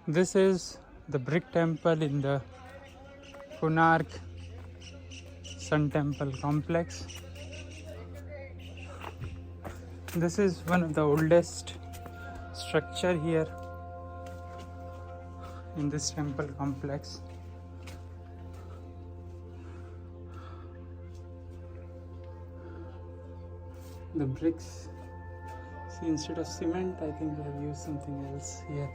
This is the brick temple in the Konark Sun Temple complex. This is one of the oldest structure here in this temple complex. The bricks, see, instead of cement, I think they have used something else here.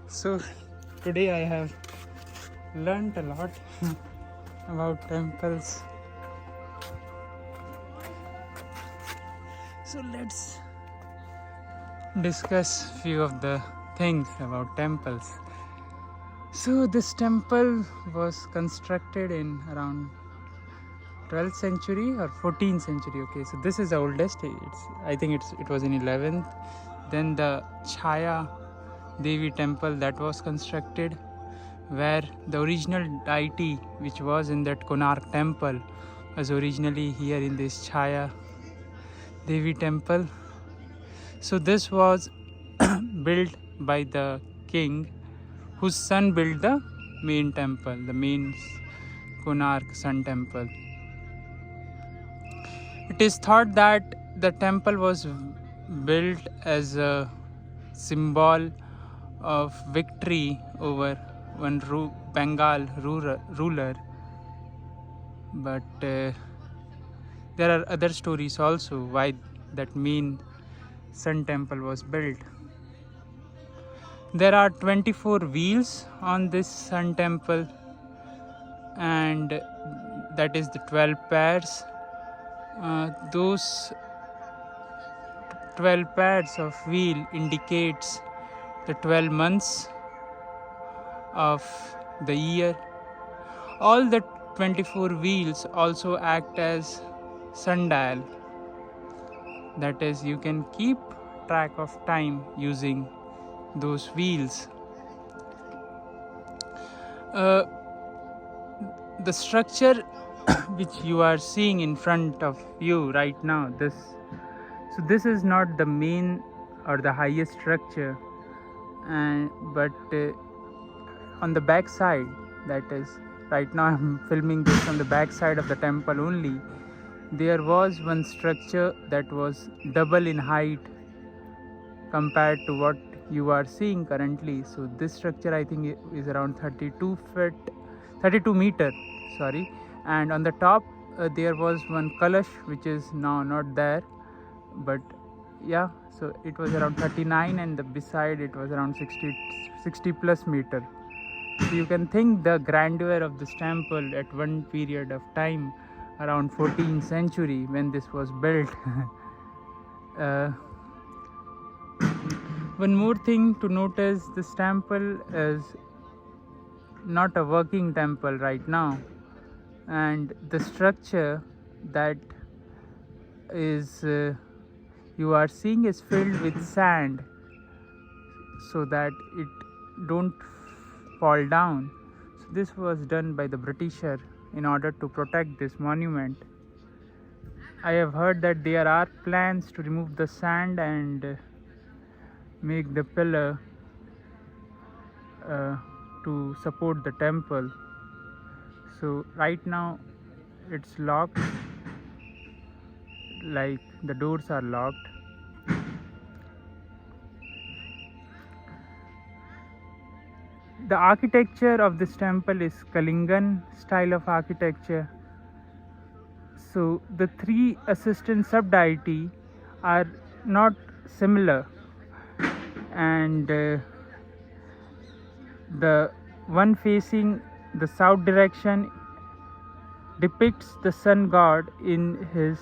So today I have learned a lot about temples. So let's discuss few of the things about temples. So this temple was constructed in around 12th century or 14th century. Okay, so this is the oldest. I think it was in 11th. Then the Chaya Devi temple that was constructed, where the original deity which was in that Konark temple was originally here in this Chaya Devi temple. So this was built by the king whose son built the main temple, the main Konark Sun Temple. It is thought that the temple was built as a symbol of victory over one Bengal ruler, but there are other stories also why that main Sun Temple was built. There are 24 wheels on this Sun Temple, and that is the 12 pairs. Those 12 pairs of wheel indicates the 12 months of the year. All the 24 wheels also act as sundial. That is, you can keep track of time using those wheels. The structure which you are seeing in front of you right now, this is not the main or the highest structure, but on the back side, that is, right now I'm filming this on the back side of the temple only, there was one structure that was double in height compared to what you are seeing currently. So this structure, I think, is around 32 meter, sorry. And on the top there was one Kalash which is now not there, but yeah, so it was around 39, and the beside it was around 60 plus meter. So you can think the grandeur of this temple at one period of time around 14th century when this was built. One more thing to notice, this temple is not a working temple right now, and the structure that is you are seeing is filled with sand so that it don't fall down. So this was done by the Britisher in order to protect this monument. I have heard that there are plans to remove the sand and make the pillar to support the temple. So right now it's locked, like the doors are locked. The architecture of this temple is Kalingan style of architecture. So the three assistant sub-deity are not similar, and the one facing the south direction depicts the sun god in his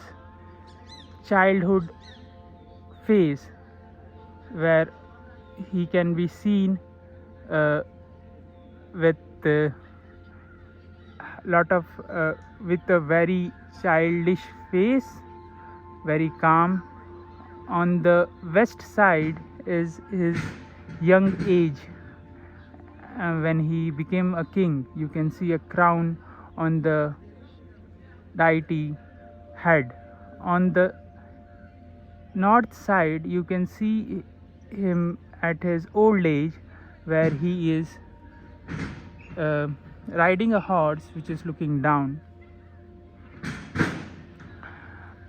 childhood phase, where he can be seen with a very childish face, very calm. On the west side is his young age, when he became a king. You can see a crown on the deity head On the north side, you can see him at his old age, where he is uh, riding a horse which is looking down.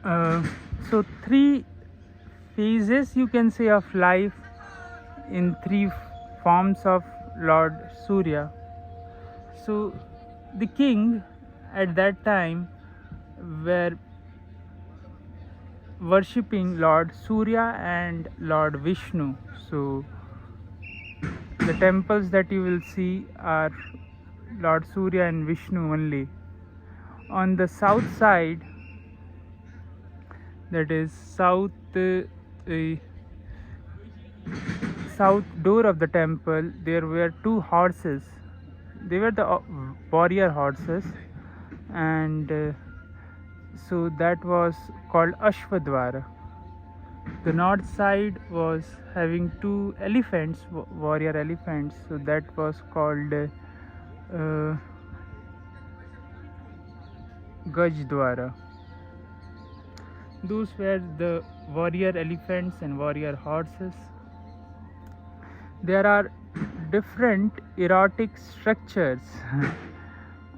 Uh, so, three phases, you can say, of life in three forms of Lord Surya. So, the king at that time were worshipping Lord Surya and Lord Vishnu. So, the temples that you will see are Lord Surya and Vishnu only. On the south side, that is south door of the temple, there were two horses. They were the warrior horses, and so that was called Ashwadwara. The north side was having two elephants, warrior elephants, so that was called Gajdwara. Those were the warrior elephants and warrior horses. There are different erotic structures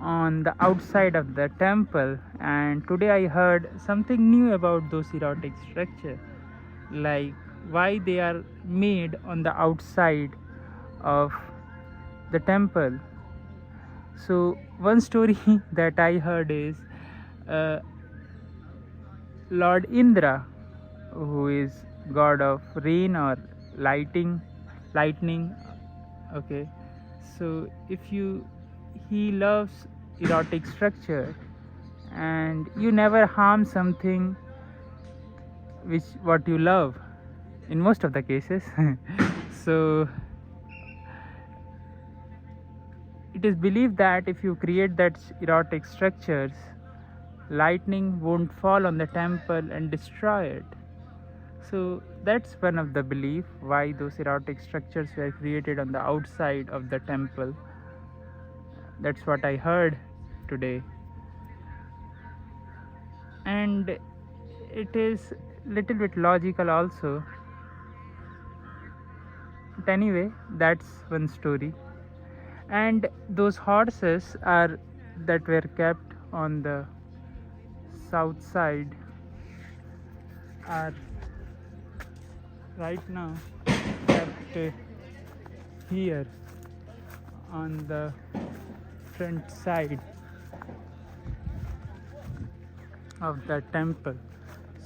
on the outside of the temple, and today I heard something new about those erotic structures, like why they are made on the outside of the temple. So one story that I heard is Lord Indra, who is god of rain or lightning. Okay, so he loves erotic structure, and you never harm something what you love in most of the cases. So it is believed that if you create that erotic structures, lightning won't fall on the temple and destroy it. So that's one of the belief why those erotic structures were created on the outside of the temple. That's what I heard today, and it is little bit logical also. But anyway, that's one story. And those horses are that were kept on the south side are right now kept here on the front side of the temple.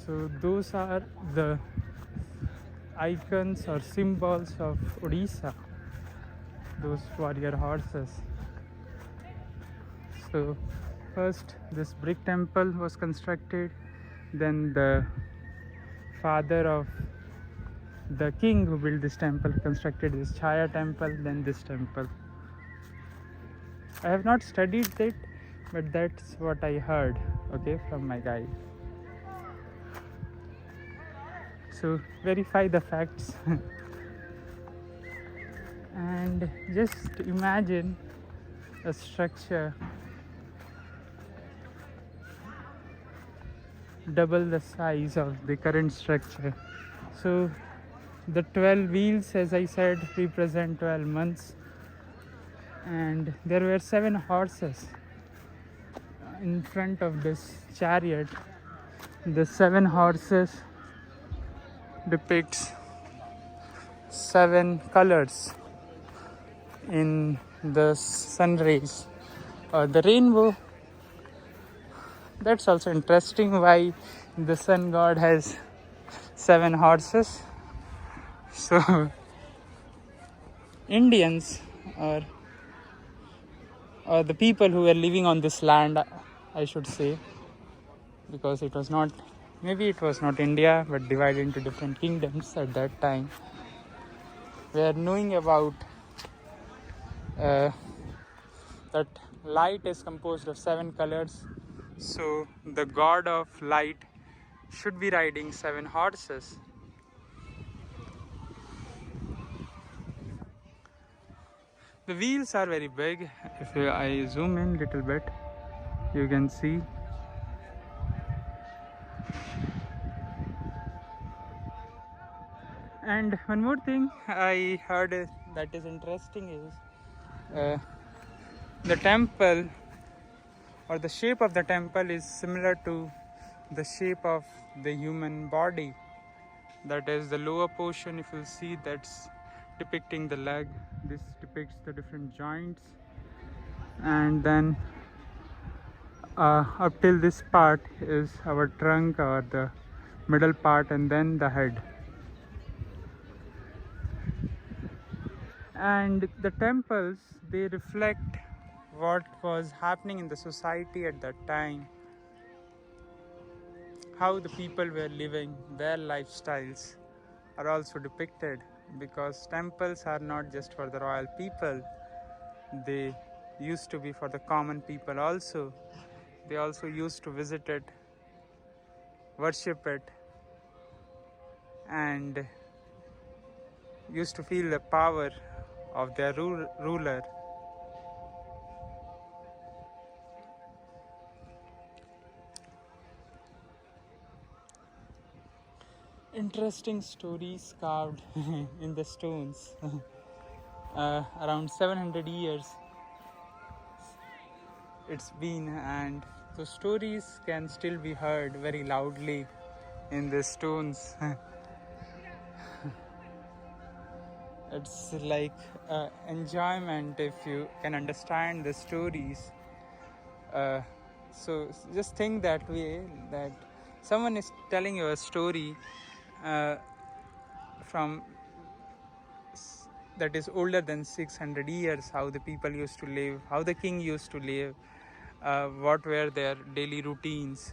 So those are the icons or symbols of Odisha, those warrior horses. So first this brick temple was constructed, then the father of the king who built this temple constructed this Chaya temple, then this temple. I have not studied it, but that's what I heard, okay, from my guide. So verify the facts. And just imagine a structure double the size of the current structure. So the 12 wheels, as I said, represent 12 months, and there were 7 horses in front of this chariot. The 7 horses depicts 7 colors in the sun rays or the rainbow. That's also interesting why the sun god has 7 horses. So Indians or the people who were living on this land, I should say, because it was not India but divided into different kingdoms at that time, were knowing about that light is composed of 7 colors, so the god of light should be riding 7 horses. The wheels are very big. If I zoom in little bit, you can see And one more thing I heard that is interesting is uh, the temple or the shape of the temple is similar to the shape of the human body. That is the lower portion, if you see, that's depicting the leg. This depicts the different joints, and then up till this part is our trunk or the middle part, and then the head. And the temples, they reflect what was happening in the society at that time, how the people were living, their lifestyles are also depicted, because temples are not just for the royal people, they used to be for the common people also. They also used to visit it, worship it, and used to feel the power of their ruler. Interesting stories carved in the stones. Around 700 years it's been, and those stories can still be heard very loudly in the stones. It's like enjoyment if you can understand the stories. So just think that way, that someone is telling you a story uh, from that is older than 600 years, how the people used to live, how the king used to live, what were their daily routines.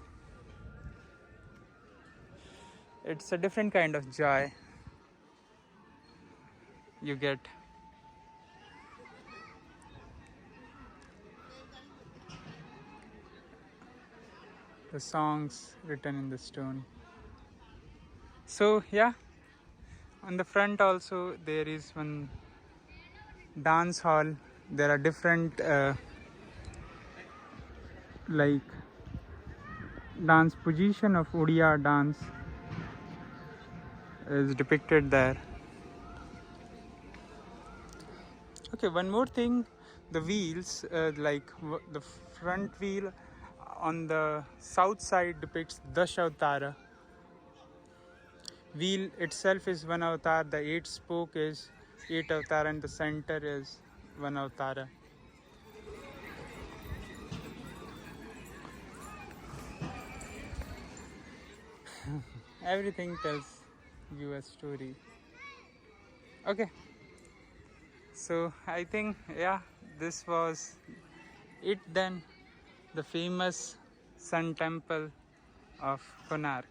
It's a different kind of joy you get. The songs written in the stone. So yeah, on the front also there is one dance hall. There are different like dance position of Odia dance is depicted there. Okay, one more thing, the wheels, the front wheel on the south side depicts Dashavatara. Wheel itself is one avatar, the eight spoke is eight avatar, and the center is one avatar. Everything tells you a story. Okay, so I think, yeah, this was it then, the famous sun temple of Konark.